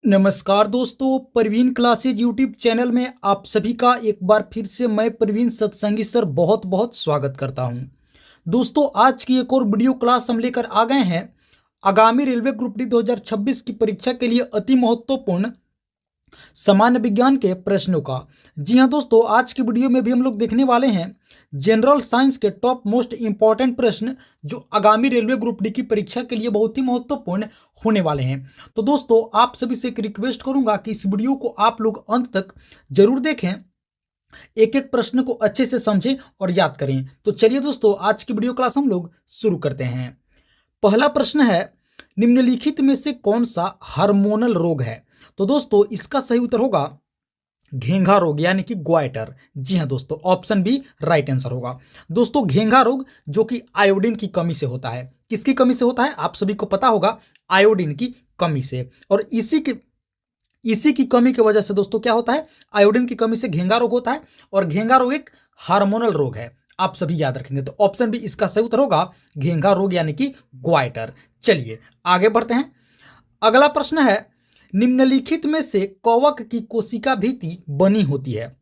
नमस्कार दोस्तों, Parveen classes YouTube channel में आप सभी का एक बार फिर से मैं परवीन सत्संगी सर बहुत बहुत स्वागत करता हूं। दोस्तों, आज की एक और वीडियो क्लास हम लेकर आ गए हैं आगामी रेलवे ग्रुप डी 2026 की परीक्षा के लिए अति महत्वपूर्ण सामान्य विज्ञान के प्रश्नों का। जी हाँ दोस्तों, आज की वीडियो में भी हम लोग देखने वाले हैं जनरल साइंस के टॉप मोस्ट इंपॉर्टेंट प्रश्न जो आगामी रेलवे ग्रुप डी की परीक्षा के लिए बहुत ही महत्वपूर्ण होने वाले हैं। तो दोस्तों, आप सभी से एक रिक्वेस्ट करूंगा कि इस वीडियो को आप लोग अंत तक जरूर देखें, एक एक प्रश्न को अच्छे से समझें और याद करें। तो चलिए दोस्तों, आज की वीडियो क्लास हम लोग शुरू करते हैं। पहला प्रश्न है, निम्नलिखित में से कौन सा हार्मोनल रोग है? तो दोस्तों, इसका सही उत्तर होगा घेंघा रोग यानी कि ग्वाइटर। जी हाँ दोस्तों, ऑप्शन बी राइट आंसर होगा। दोस्तों, घेंघा रोग जो कि आयोडीन की कमी से होता है। किसकी कमी से होता है? आप सभी को पता होगा, आयोडीन की कमी से। और इसी की कमी की वजह से दोस्तों क्या होता है? आयोडीन की कमी से घेंघा रोग होता है। और घेंघा रोग एक हार्मोनल रोग है, आप सभी याद रखेंगे। तो ऑप्शन बी इसका सही उत्तर होगा घेंघा रोग यानी कि ग्वाइटर। चलिए आगे बढ़ते हैं। अगला प्रश्न है, निम्नलिखित में से कवक की कोशिका भित्ति बनी होती है?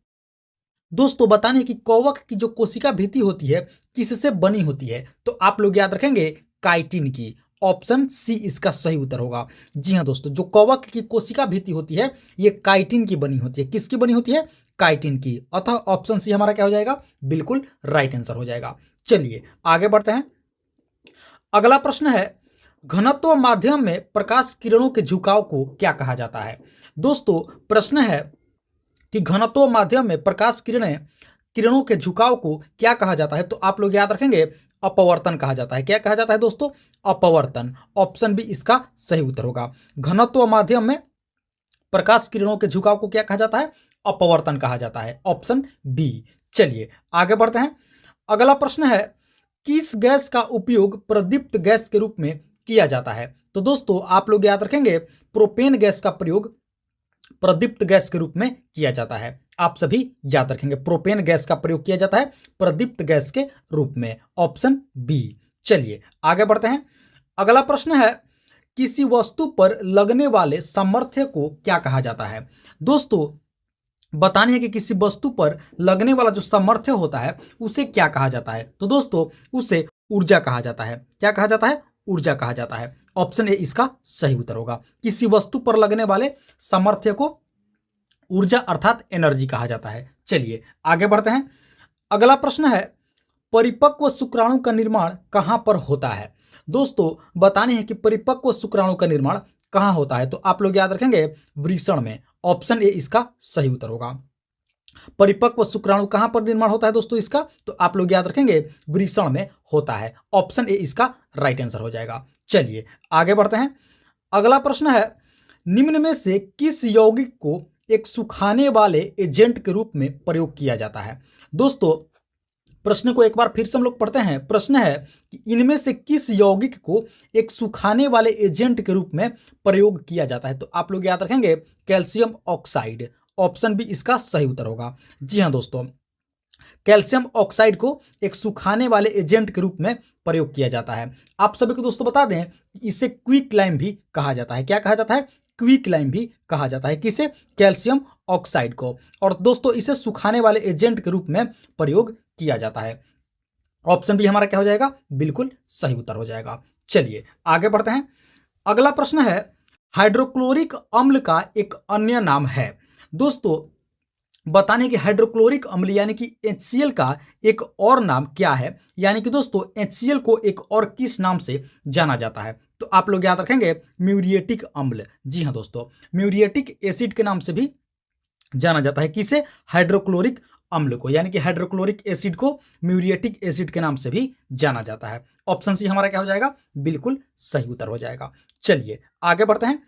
दोस्तों, बताने कि कवक की जो कोशिका भित्ति होती है किससे बनी होती है? तो आप लोग याद रखेंगे काइटिन की। ऑप्शन सी इसका सही उत्तर होगा। जी हाँ दोस्तों, जो कवक की कोशिका भित्ति होती है ये काइटिन की बनी होती है। किसकी बनी होती है? काइटिन की। अतः ऑप्शन सी हमारा क्या हो जाएगा? बिल्कुल राइट आंसर हो जाएगा। चलिए आगे बढ़ते हैं। अगला प्रश्न है, घनत्व माध्यम में प्रकाश किरणों के झुकाव को क्या कहा जाता है? दोस्तों, प्रश्न है कि घनत्व माध्यम में प्रकाश किरणों के झुकाव को क्या कहा जाता है? तो आप लोग याद रखेंगे अपवर्तन कहा जाता है। क्या कहा जाता है दोस्तों? अपवर्तन। ऑप्शन बी इसका सही उत्तर होगा। घनत्व माध्यम में प्रकाश किरणों के झुकाव को क्या कहा जाता है? अपवर्तन कहा जाता है। Option B. चलिए आगे बढ़ते हैं। अगला प्रश्न है, किस गैस का उपयोग प्रदीप्त गैस के रूप में किया जाता है? तो दोस्तों, आप लोग याद रखेंगे प्रोपेन गैस का प्रयोग प्रदीप्त गैस के रूप में किया जाता है। आप सभी याद रखेंगे प्रोपेन गैस का प्रयोग किया जाता है प्रदीप्त गैस के रूप में। Option B. चलिए आगे बढ़ते हैं। अगला प्रश्न है, किसी वस्तु पर लगने वाले सामर्थ्य को क्या कहा जाता है? दोस्तों, बताने है कि किसी वस्तु पर लगने वाला जो सामर्थ्य होता है उसे क्या कहा जाता है? तो दोस्तों, उसे ऊर्जा कहा जाता है। क्या कहा जाता है? ऊर्जा कहा जाता है। ऑप्शन ए इसका सही उत्तर होगा। किसी वस्तु पर लगने वाले सामर्थ्य को ऊर्जा अर्थात एनर्जी कहा जाता है। चलिए आगे बढ़ते हैं। अगला प्रश्न है, परिपक्व शुक्राणु का निर्माण कहां पर होता है? दोस्तों, बताने हैं कि परिपक्व शुक्राणु का निर्माण कहां होता है? तो आप लोग याद रखेंगे वृषण में। ऑप्शन ए इसका सही उत्तर होगा। परिपक्व शुक्राणु कहां पर निर्माण होता है दोस्तों इसका? तो आप लोग याद रखेंगे वृषण में होता है। ऑप्शन ए इसका राइट आंसर हो जाएगा। चलिए आगे बढ़ते हैं। अगला प्रश्न है, निम्न में से किस यौगिक को एक सुखाने वाले एजेंट के रूप में प्रयोग किया जाता है? दोस्तों, प्रश्न को एक बार फिर से हम लोग पढ़ते हैं। प्रश्न है कि इनमें से किस यौगिक को एक सुखाने वाले एजेंट के रूप में प्रयोग किया जाता है? तो आप लोग याद रखेंगे कैल्शियम ऑक्साइड। ऑप्शन बी इसका सही उत्तर होगा। जी हाँ दोस्तों, कैल्शियम ऑक्साइड को एक सुखाने वाले एजेंट के रूप में प्रयोग किया जाता है। आप सभी को दोस्तों बता दें, इसे क्विक लाइम भी कहा जाता है। क्या कहा जाता है? क्विक लाइम भी कहा जाता है। किसे? कैल्शियम ऑक्साइड को। और दोस्तों, इसे सुखाने वाले एजेंट के रूप में प्रयोग किया जाता है। ऑप्शन बी हमारा क्या हो जाएगा? बिल्कुल सही उत्तर हो जाएगा। चलिए आगे बढ़ते हैं। अगला प्रश्न है, हाइड्रोक्लोरिक अम्ल का एक अन्य नाम है? दोस्तों, बताने कि हाइड्रोक्लोरिक अम्ल यानी कि HCl का एक और नाम क्या है? यानी कि दोस्तों, HCl को एक और किस नाम से जाना जाता है? तो आप लोग याद रखेंगे म्यूरिएटिक अम्ल। जी हाँ दोस्तों, म्यूरिएटिक एसिड के नाम से भी जाना जाता है। किसे? हाइड्रोक्लोरिक अम्ल को। यानी कि हाइड्रोक्लोरिक एसिड को म्यूरिएटिक एसिड के नाम से भी जाना जाता है। ऑप्शन सी हमारा क्या हो जाएगा? बिल्कुल सही उत्तर हो जाएगा। चलिए आगे बढ़ते हैं।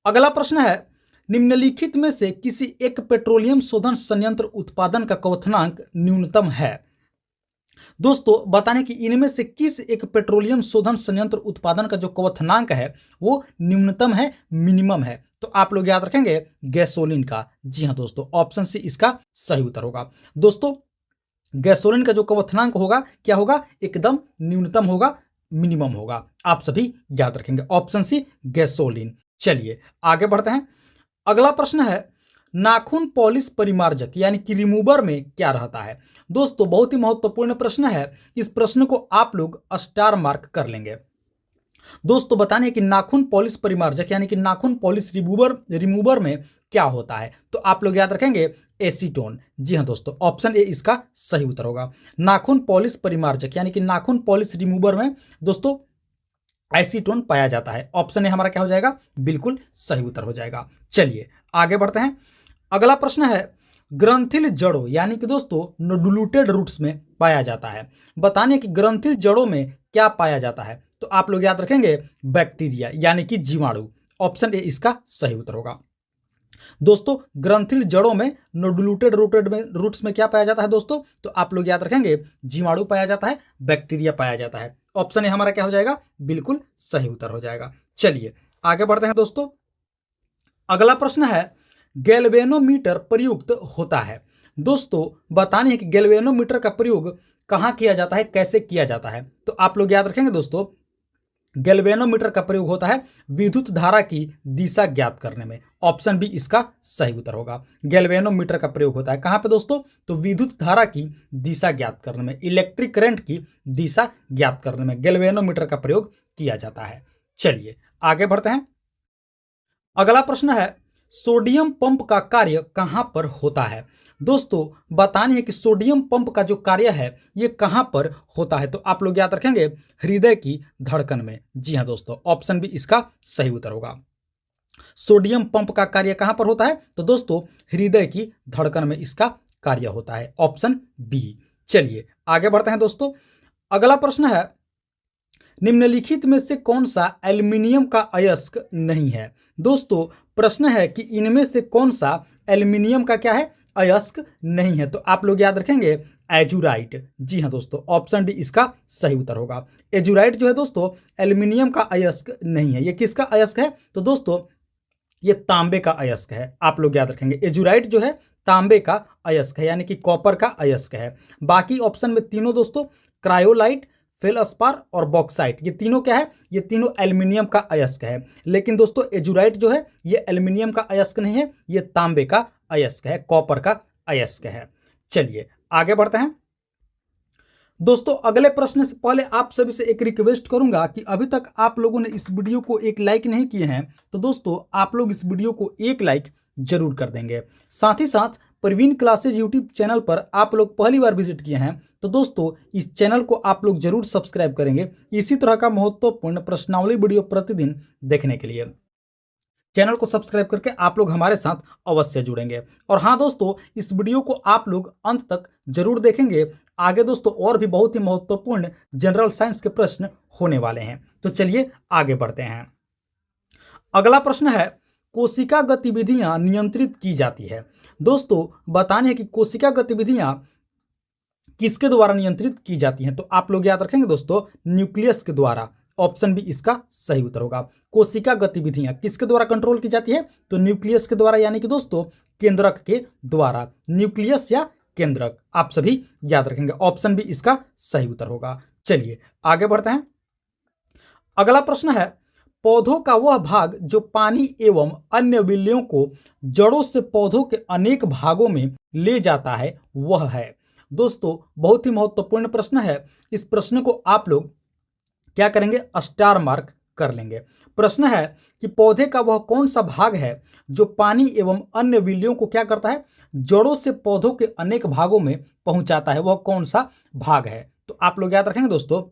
अगला प्रश्न है, निम्नलिखित में से किसी एक पेट्रोलियम शोधन संयंत्र उत्पादन का क्वथनांक न्यूनतम है? दोस्तों, बताने कि इनमें से किस एक पेट्रोलियम शोधन संयंत्र उत्पादन का जो क्वथनांक है वो न्यूनतम है, मिनिमम है? तो आप लोग याद रखेंगे गैसोलीन का। जी हाँ दोस्तों, ऑप्शन सी इसका सही उत्तर होगा। दोस्तों, गैसोलीन का जो क्वथनांक होगा क्या होगा? एकदम न्यूनतम होगा, मिनिमम होगा। आप सभी याद रखेंगे ऑप्शन सी गैसोलीन। चलिए आगे बढ़ते हैं। अगला प्रश्न है, नाखून पॉलिश परिमार्जक यानी कि रिमूवर में क्या रहता है? दोस्तों बहुत ही महत्वपूर्ण प्रश्न है, इस प्रश्न को आप लोग स्टार मार्क कर लेंगे। दोस्तों बताने कि नाखून पॉलिश परिमार्जक यानी कि नाखून पॉलिश रिमूवर में क्या होता है, तो आप लोग याद रखेंगे एसीटोन। जी हाँ दोस्तों, ऑप्शन ए इसका सही उत्तर होगा। नाखून पॉलिश परिमार्जक यानी कि नाखून पॉलिश रिमूवर में दोस्तों एसीटोन पाया जाता है। ऑप्शन ए हमारा क्या हो जाएगा? बिल्कुल सही उत्तर हो जाएगा। चलिए आगे बढ़ते हैं। अगला प्रश्न है, ग्रंथिल जड़ों यानी कि दोस्तों नोडुलेटेड रूट्स में पाया जाता है। बताने कि ग्रंथिल जड़ों में क्या पाया जाता है, तो आप लोग याद रखेंगे बैक्टीरिया यानी कि जीवाणु। ऑप्शन ए इसका सही उत्तर होगा। दोस्तों ग्रंथिल जड़ों में नोडुलेटेड रूट्स में क्या पाया जाता है दोस्तों, तो आप लोग याद रखेंगे जीवाणु पाया जाता है, बैक्टीरिया पाया जाता है। ऑप्शन ए हमारा क्या हो जाएगा? बिल्कुल सही उत्तर हो जाएगा। चलिए आगे बढ़ते हैं दोस्तों। अगला प्रश्न है, गैल्वेनोमीटर प्रयुक्त होता है। दोस्तों बताने है कि गैल्वेनोमीटर का प्रयोग कहाँ किया जाता है, कैसे किया जाता है, तो आप लोग याद रखेंगे दोस्तों गैल्वेनोमीटर का प्रयोग होता है विद्युत धारा की दिशा ज्ञात करने में। ऑप्शन बी इसका सही उत्तर होगा। गैल्वेनोमीटर का प्रयोग होता है कहाँ पे दोस्तों, तो विद्युत धारा की दिशा ज्ञात करने में, इलेक्ट्रिक करंट की दिशा ज्ञात करने में गैल्वेनोमीटर का प्रयोग किया जाता है। चलिए आगे बढ़ते हैं। अगला प्रश्न है, सोडियम पंप का कार्य कहां पर होता है? दोस्तों बताने है कि सोडियम पंप का जो कार्य है ये कहां पर होता है, तो आप लोग याद रखेंगे हृदय की धड़कन में। जी हां दोस्तों, ऑप्शन बी इसका सही उत्तर होगा। सोडियम पंप का कार्य कहां पर होता है, तो दोस्तों हृदय की धड़कन में इसका कार्य होता है। Option B. चलिए आगे बढ़ते हैं दोस्तों। अगला प्रश्न है, निम्नलिखित में से कौन सा एल्युमिनियम का अयस्क नहीं है? दोस्तों प्रश्न है कि इनमें से कौन सा एल्युमिनियम का क्या है, अयस्क नहीं है, तो आप लोग याद रखेंगे एजुराइट। जी हाँ दोस्तों, ऑप्शन डी इसका सही उत्तर होगा। एजुराइट जो है दोस्तों एल्युमिनियम का अयस्क नहीं है। ये किसका अयस्क है, तो दोस्तों ये तांबे का अयस्क है। आप लोग याद रखेंगे एजुराइट जो है तांबे का अयस्क है यानी कि कॉपर का अयस्क है। बाकी ऑप्शन में तीनों दोस्तों क्रायोलाइट, फेल्सपार और बॉक्साइट, ये तीनों क्या है, ये तीनों एल्युमिनियम का अयस्क है। लेकिन दोस्तों एजुराइट जो है ये एल्युमिनियम का अयस्क नहीं है, ये तांबे का अयस्क है, कॉपर का अयस्क है। चलिए आगे बढ़ते हैं दोस्तों। अगले प्रश्न से पहले आप सभी से एक रिक्वेस्ट करूंगा कि अभी तक आप लोगों ने इस वीडियो को एक लाइक नहीं किए हैं, तो दोस्तों आप लोग इस वीडियो को एक लाइक जरूर कर देंगे। साथ ही साथ प्रवीण क्लासेज यूट्यूब चैनल पर आप लोग पहली बार विजिट किए हैं तो दोस्तों इस चैनल को आप लोग जरूर सब्सक्राइब करेंगे इसी तरह का महत्वपूर्ण प्रश्नावली वीडियो प्रतिदिन देखने के लिए। चैनल को सब्सक्राइब करके आप लोग हमारे साथ अवश्य जुड़ेंगे। और हाँ दोस्तों, इस वीडियो को आप लोग अंत तक जरूर देखेंगे। आगे दोस्तों और भी बहुत ही महत्वपूर्ण जनरल साइंस के प्रश्न होने वाले हैं, तो चलिए आगे बढ़ते हैं। अगला प्रश्न है, कोशिका गतिविधियां नियंत्रित की जाती है। दोस्तों बताने हैं कि कोशिका गतिविधियां किसके द्वारा नियंत्रित की जाती हैं, तो आप लोग याद रखेंगे दोस्तों न्यूक्लियस के द्वारा। ऑप्शन बी इसका सही उत्तर होगा। कोशिका गतिविधियां किसके द्वारा कंट्रोल की जाती है, तो न्यूक्लियस के द्वारा यानी कि दोस्तों केंद्रक के द्वारा। न्यूक्लियस या केंद्रक आप सभी याद रखेंगे। ऑप्शन बी इसका सही उत्तर होगा। चलिए आगे बढ़ते हैं। अगला प्रश्न है, पौधों का वह भाग जो पानी एवं अन्य विलयों को जड़ों से पौधों के अनेक भागों में ले जाता है वह है। दोस्तों बहुत ही महत्वपूर्ण प्रश्न है। इस प्रश्न को आप लोग क्या करेंगे, स्टार मार्क कर लेंगे। प्रश्न है कि पौधे का वह कौन सा भाग है जो पानी एवं अन्य विलयों को क्या करता है, जड़ों से पौधों के अनेक भागों में पहुंचाता है, वह कौन सा भाग है, तो आप लोग याद रखेंगे दोस्तों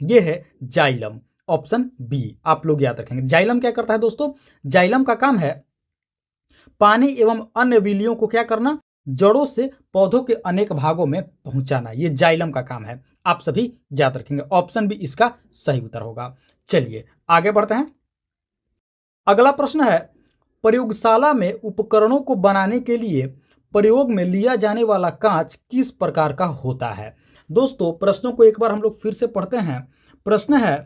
यह है जाइलम। ऑप्शन बी आप लोग याद रखेंगे। जाइलम क्या करता है दोस्तों, जाइलम का काम है पानी एवं अन्य विलयों को क्या करना, जड़ों से पौधों के अनेक भागों में पहुंचाना, ये जाइलम का काम है। आप सभी याद रखेंगे। ऑप्शन बी इसका सही उत्तर होगा। चलिए आगे बढ़ते हैं। अगला प्रश्न है, प्रयोगशाला में उपकरणों को बनाने के लिए प्रयोग में लिया जाने वाला कांच किस प्रकार का होता है। दोस्तों प्रश्नों को एक बार हम लोग फिर से पढ़ते हैं। प्रश्न है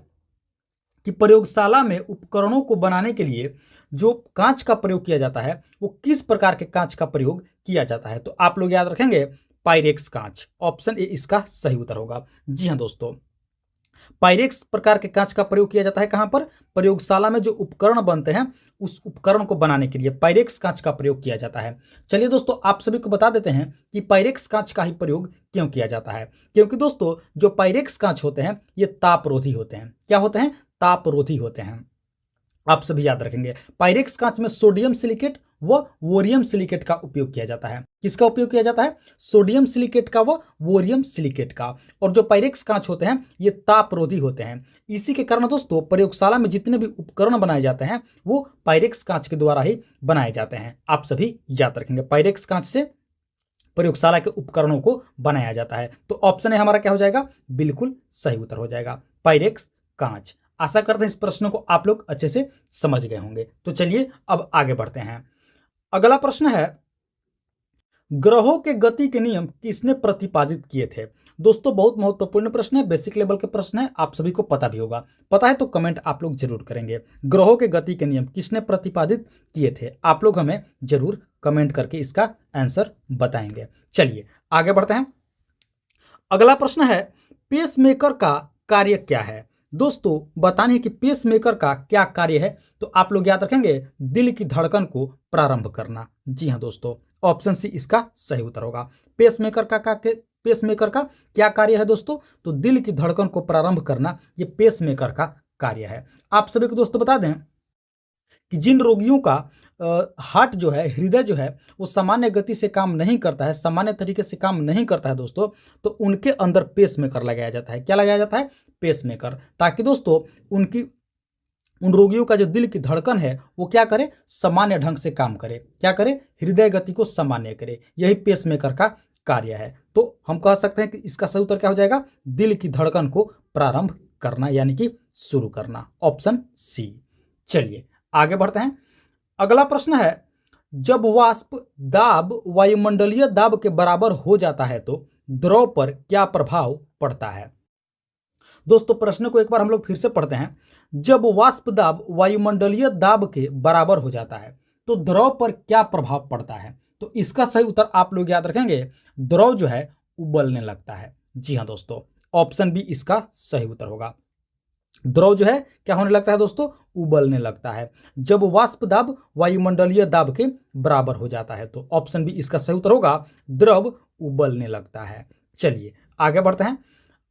कि प्रयोगशाला में उपकरणों को बनाने के लिए जो कांच का प्रयोग किया जाता है वो किस प्रकार के कांच का प्रयोग किया जाता है, तो आप लोग याद रखेंगे पायरेक्स कांच। ऑप्शन ए इसका सही उत्तर होगा। जी हाँ दोस्तों, पायरेक्स प्रकार के कांच का प्रयोग किया जाता है कहां पर? प्रयोगशाला में जो उपकरण बनते हैं उस उपकरण को बनाने के लिए पायरेक्स कांच का प्रयोग किया जाता है। चलिए दोस्तों, आप सभी को बता देते हैं कि पायरेक्स कांच का ही प्रयोग क्यों किया जाता है। क्योंकि दोस्तों, जो पायरेक्स कांच होते हैं ये तापरोधी होते हैं। क्या होते हैं? तापरोधी होते हैं। आप सभी याद रखेंगे, पायरेक्स कांच में सोडियम सिलिकेट व वोरियम सिलिकेट का उपयोग किया जाता है। किसका उपयोग किया जाता है? सोडियम सिलिकेट का व वोरियम सिलिकेट का। और जो पायरेक्स कांच होते हैं ये तापरोधी होते हैं। इसी के कारण दोस्तों, प्रयोगशाला में जितने भी उपकरण बनाए जाते हैं वो पायरेक्स कांच के द्वारा ही बनाए जाते हैं। आप सभी याद रखेंगे, पायरेक्स कांच से प्रयोगशाला के उपकरणों को बनाया जाता है। तो ऑप्शन है हमारा क्या हो जाएगा? बिल्कुल सही उत्तर हो जाएगा, पायरेक्स कांच। आशा करते हैं इस प्रश्न को आप लोग अच्छे से समझ गए होंगे। तो चलिए अब आगे बढ़ते हैं। अगला प्रश्न है, ग्रहों के गति के नियम किसने प्रतिपादित किए थे? दोस्तों, बहुत महत्वपूर्ण प्रश्न है, बेसिक लेवल के प्रश्न है, आप सभी को पता भी होगा। पता है तो कमेंट आप लोग जरूर करेंगे। ग्रहों के गति के नियम किसने प्रतिपादित किए थे? आप लोग हमें जरूर कमेंट करके इसका आंसर बताएंगे। चलिए आगे बढ़ते हैं। अगला प्रश्न है, पेसमेकर का कार्य क्या है? दोस्तों, बताने है कि पेसमेकर का क्या कार्य है। तो आप लोग याद रखेंगे, दिल की धड़कन को प्रारंभ करना। जी हाँ दोस्तों, ऑप्शन सी इसका सही उत्तर होगा। पेसमेकर का क्या कार्य है दोस्तों? तो दिल की धड़कन को प्रारंभ करना ये पेसमेकर का कार्य है। आप सभी को दोस्तों बता दें कि जिन रोगियों का हार्ट जो है, हृदय जो है, वो सामान्य गति से काम नहीं करता है, सामान्य तरीके से काम नहीं करता है दोस्तों, तो उनके अंदर पेसमेकर लगाया जाता है। क्या लगाया जाता है? पेसमेकर, ताकि दोस्तों उन रोगियों का जो दिल की धड़कन है वो क्या करे? सामान्य ढंग से काम करे। क्या करे? हृदय गति को सामान्य करे। यही पेसमेकर का कार्य है। तो हम कह सकते हैं कि इसका सही उत्तर क्या हो जाएगा? दिल की धड़कन को प्रारंभ करना, यानी कि शुरू करना, ऑप्शन सी। चलिए आगे बढ़ते हैं। अगला प्रश्न है, जब वाष्प दाब वायुमंडलीय दाब के बराबर हो जाता है तो द्रव पर क्या प्रभाव पड़ता है? दोस्तों, प्रश्न को एक बार हम लोग फिर से पढ़ते हैं। जब वाष्प दाब वायुमंडलीय दाब के बराबर हो जाता है तो द्रव पर क्या प्रभाव पड़ता है? तो इसका सही उत्तर आप लोग याद रखेंगे, द्रव जो है उबलने लगता है। जी हाँ दोस्तों, ऑप्शन बी इसका सही उत्तर होगा। द्रव जो है क्या होने लगता है दोस्तों? उबलने लगता है, जब वाष्प दाब वायुमंडलीय दाब के बराबर हो जाता है। तो ऑप्शन बी इसका सही उत्तर होगा, द्रव उबलने लगता है। चलिए आगे बढ़ते हैं।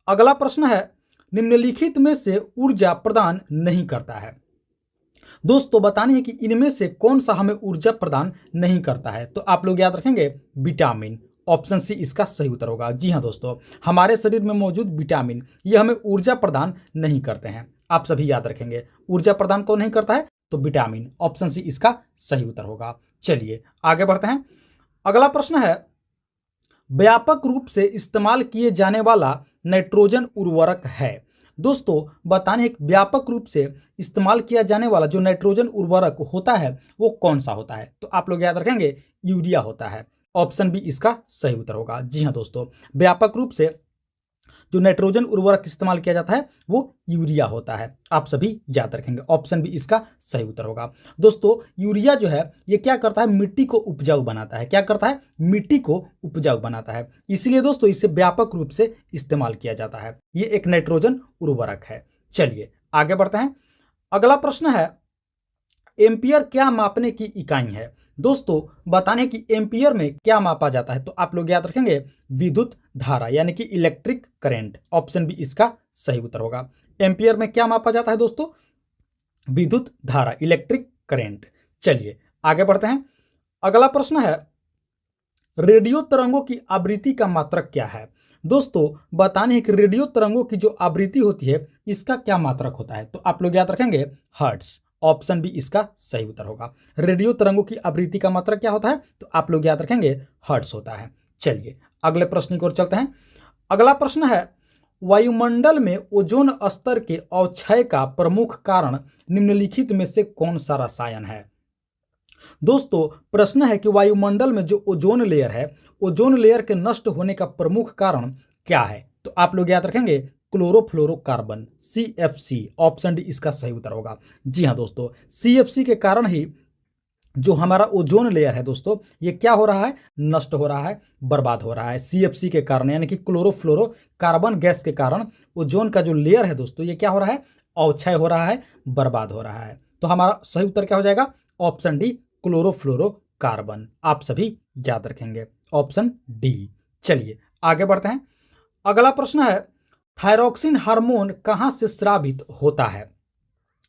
अगला प्रश्न है, निम्नलिखित में से ऊर्जा प्रदान नहीं करता है। दोस्तों, बताने है कि इनमें से कौन सा हमें ऊर्जा प्रदान नहीं करता है। तो आप लोग याद रखेंगे, विटामिन। ऑप्शन सी इसका सही उत्तर होगा। जी हाँ दोस्तों, हमारे शरीर में मौजूद विटामिन ये हमें ऊर्जा प्रदान नहीं करते हैं। आप सभी याद रखेंगे, ऊर्जा प्रदान कौन नहीं करता है? तो विटामिन। ऑप्शन सी इसका सही उत्तर होगा। चलिए आगे बढ़ते हैं। अगला प्रश्न है, व्यापक रूप से इस्तेमाल किए जाने वाला नाइट्रोजन उर्वरक है। दोस्तों, बताने एक व्यापक रूप से इस्तेमाल किया जाने वाला जो नाइट्रोजन उर्वरक होता है वो कौन सा होता है? तो आप लोग याद रखेंगे, यूरिया होता है। ऑप्शन बी इसका सही उत्तर होगा। जी हाँ दोस्तों, व्यापक रूप से जो नाइट्रोजन उर्वरक इस्तेमाल किया जाता है वो यूरिया होता है। आप सभी याद रखेंगे, ऑप्शन बी इसका सही उत्तर होगा। दोस्तों, यूरिया जो है ये क्या करता है? मिट्टी को उपजाऊ बनाता है। क्या करता है? मिट्टी को उपजाऊ बनाता है। इसलिए दोस्तों इसे व्यापक रूप से इस्तेमाल किया जाता है। ये एक नाइट्रोजन उर्वरक है। चलिए आगे बढ़ते हैं। अगला प्रश्न है, एम्पियर क्या मापने की इकाई है? दोस्तों, बताने कि एम्पियर में क्या मापा जाता है। तो आप लोग याद रखेंगे, विद्युत धारा, यानी कि इलेक्ट्रिक करंट। ऑप्शन बी इसका सही उत्तर होगा। एम्पियर में क्या मापा जाता है दोस्तों? विद्युत धारा, इलेक्ट्रिक करंट। चलिए आगे बढ़ते हैं। अगला प्रश्न है, रेडियो तरंगों की आवृत्ति का मात्रक क्या है? दोस्तों, बताने है कि रेडियो तरंगों की जो आवृत्ति होती है इसका क्या मात्रक होता है। तो आप लोग याद रखेंगे, हर्ट्ज। ऑप्शन बी इसका सही उत्तर होगा। रेडियो तरंगों की आवृत्ति का मात्रक क्या होता है? तो आप लोग याद रखेंगे, हर्ट्ज होता है। चलिए अगले प्रश्न की ओर चलते हैं। अगला प्रश्न है, वायुमंडल में ओजोन स्तर के अवक्षय का प्रमुख कारण निम्नलिखित में से कौन सा रसायन है? दोस्तों, प्रश्न है कि वायुमंडल में जो ओजोन लेयर है, ओजोन लेयर के नष्ट होने का प्रमुख कारण क्या है? तो आप लोग याद रखेंगे, क्लोरोफ्लोरोकार्बन, CFC। ऑप्शन डी इसका सही उत्तर होगा। जी हाँ दोस्तों, CFC के कारण ही जो हमारा ओजोन लेयर है दोस्तों, ये क्या हो रहा है, नष्ट हो रहा है, बर्बाद हो रहा है सीएफसी के कारण, यानी कि क्लोरोफ्लोरो कार्बन गैस के कारण ओजोन का जो लेयर है दोस्तों, ये क्या हो रहा है, अवक्षय हो रहा है, बर्बाद हो रहा है। तो हमारा सही उत्तर क्या हो जाएगा, ऑप्शन डी, क्लोरोफ्लोरो कार्बन। आप सभी याद रखेंगे ऑप्शन डी। चलिए आगे बढ़ते हैं। अगला प्रश्न है, थायरोक्सिन हार्मोन कहां से स्रावित होता है।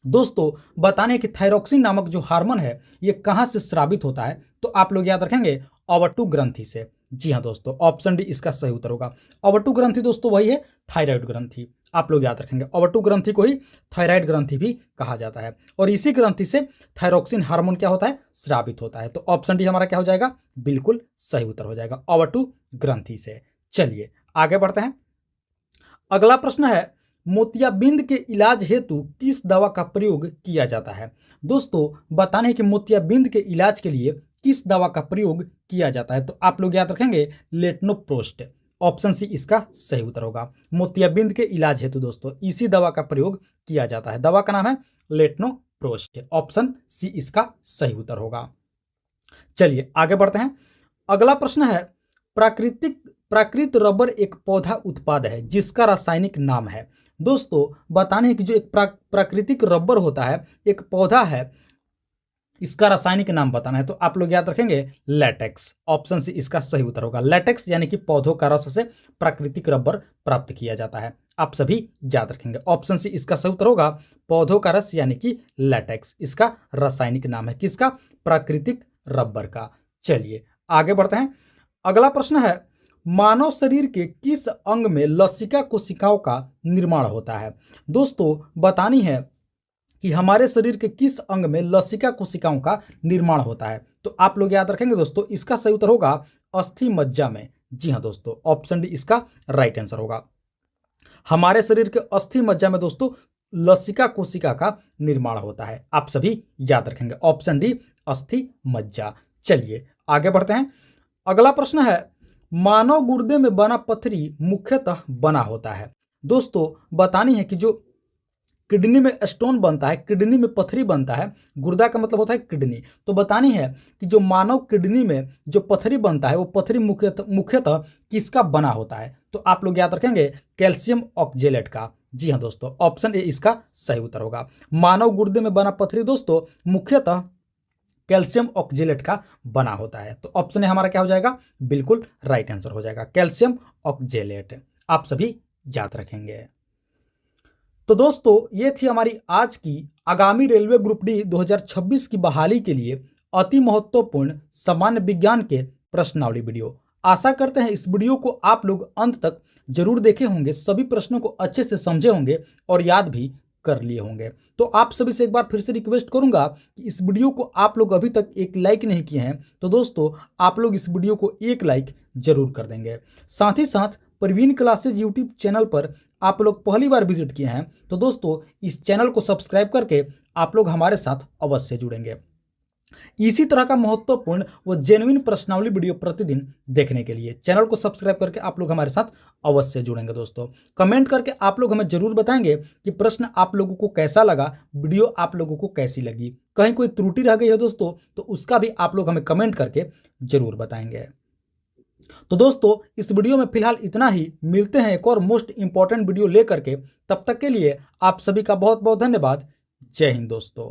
दोस्तों बताने कि थायरोक्सिन नामक जो हार्मोन है ये कहां से स्रावित होता है, तो आप लोग याद रखेंगे अवटु ग्रंथि से। जी हाँ दोस्तों, ऑप्शन डी इसका सही उत्तर होगा। अवटु ग्रंथि दोस्तों वही है थायराइड ग्रंथि, आप लोग याद रखेंगे अवटु ग्रंथि को ही थायराइड ग्रंथि भी कहा जाता है, और इसी ग्रंथि से थायरोक्सिन हार्मोन क्या होता है, स्रावित होता है। तो ऑप्शन डी हमारा क्या हो जाएगा, बिल्कुल सही उत्तर हो जाएगा, अवटु ग्रंथि से। चलिए आगे बढ़ते हैं। अगला प्रश्न है, मोतियाबिंद के इलाज हेतु किस दवा का प्रयोग किया जाता है। दोस्तों बताने कि मोतियाबिंद के इलाज के लिए किस दवा का प्रयोग किया जाता है, तो आप लोग याद रखेंगे लेटनोप्रोस्ट। ऑप्शन सी इसका सही उत्तर होगा। मोतियाबिंद के इलाज हेतु दोस्तों इसी दवा का प्रयोग किया जाता है, दवा का नाम है लेटनोप्रोस्ट। ऑप्शन सी इसका सही उत्तर होगा। चलिए आगे बढ़ते हैं। अगला प्रश्न है, प्राकृत रबर एक पौधा उत्पाद है जिसका रासायनिक नाम है। दोस्तों बताने कि जो एक प्राकृतिक रबर होता है, एक पौधा है, इसका रासायनिक नाम बताना है, तो आप लोग याद रखेंगे लैटेक्स। ऑप्शन सी इसका सही उत्तर होगा। लैटेक्स यानी कि पौधों का रस से प्राकृतिक रबर प्राप्त किया जाता है, आप सभी याद रखेंगे ऑप्शन सी इसका सही उत्तर होगा। पौधों का रस यानी कि लैटेक्स इसका रासायनिक नाम है, किसका, प्राकृतिक रबर का। चलिए आगे बढ़ते हैं। अगला प्रश्न है, मानव शरीर के किस अंग में लसिका कोशिकाओं का निर्माण होता है। दोस्तों बतानी है कि हमारे शरीर के किस अंग में लसिका कोशिकाओं का निर्माण होता है, तो आप लोग याद रखेंगे दोस्तों इसका सही उत्तर होगा अस्थि मज्जा में। जी हाँ दोस्तों, ऑप्शन डी इसका राइट आंसर होगा। हमारे शरीर के अस्थि मज्जा में दोस्तों लसिका कोशिका का निर्माण होता है, आप सभी याद रखेंगे ऑप्शन डी अस्थि मज्जा। चलिए आगे बढ़ते हैं। अगला प्रश्न है, मानव गुर्दे में बना पथरी मुख्यतः बना होता है। दोस्तों बतानी है कि जो किडनी में स्टोन बनता है, किडनी में पथरी बनता है, गुर्दा का मतलब होता है किडनी, तो बतानी है कि जो मानव किडनी में जो पथरी बनता है वो पथरी मुख्यतः किसका बना होता है, तो आप लोग याद रखेंगे कैल्शियम ऑक्जेलेट का। जी हाँ दोस्तों, ऑप्शन ए इसका सही उत्तर होगा। मानव गुर्दे में बना पथरी दोस्तों मुख्यतः कैल्शियम ऑक्जेलेट का बना होता है, तो ऑप्शन ए हमारा क्या हो जाएगा, बिल्कुल राइट आंसर हो जाएगा कैल्शियम ऑक्जेलेट, आप सभी याद रखेंगे। तो दोस्तों ये थी हमारी आज की आगामी रेलवे ग्रुप डी 2026 की बहाली के लिए अति महत्वपूर्ण सामान्य विज्ञान के प्रश्नावली वीडियो। आशा करते हैं इस वीडियो को आप लोग अंत तक जरूर देखे होंगे, सभी प्रश्नों को अच्छे से समझे होंगे और याद भी कर लिए होंगे। तो आप सभी से एक बार फिर से रिक्वेस्ट करूंगा कि इस वीडियो को आप लोग अभी तक एक लाइक नहीं किए हैं तो दोस्तों आप लोग इस वीडियो को एक लाइक जरूर कर देंगे। साथ ही साथ प्रवीण क्लासेज यूट्यूब चैनल पर आप लोग पहली बार विजिट किए हैं तो दोस्तों इस चैनल को सब्सक्राइब करके आप लोग हमारे साथ अवश्य जुड़ेंगे। इसी तरह का महत्वपूर्ण व जेन्युइन प्रश्नावली वीडियो प्रतिदिन देखने के लिए चैनल को सब्सक्राइब करके आप लोग हमारे साथ अवश्य जुड़ेंगे। दोस्तों कमेंट करके आप लोग हमें जरूर बताएंगे कि प्रश्न आप लोगों को कैसा लगा, वीडियो आप लोगों को कैसी लगी, कहीं कोई त्रुटि रह गई है दोस्तों तो उसका भी आप लोग हमें कमेंट करके जरूर बताएंगे। तो दोस्तों इस वीडियो में फिलहाल इतना ही, मिलते हैं एक और मोस्ट इंपॉर्टेंट वीडियो लेकर के, तब तक के लिए आप सभी का बहुत बहुत धन्यवाद। जय हिंद दोस्तों।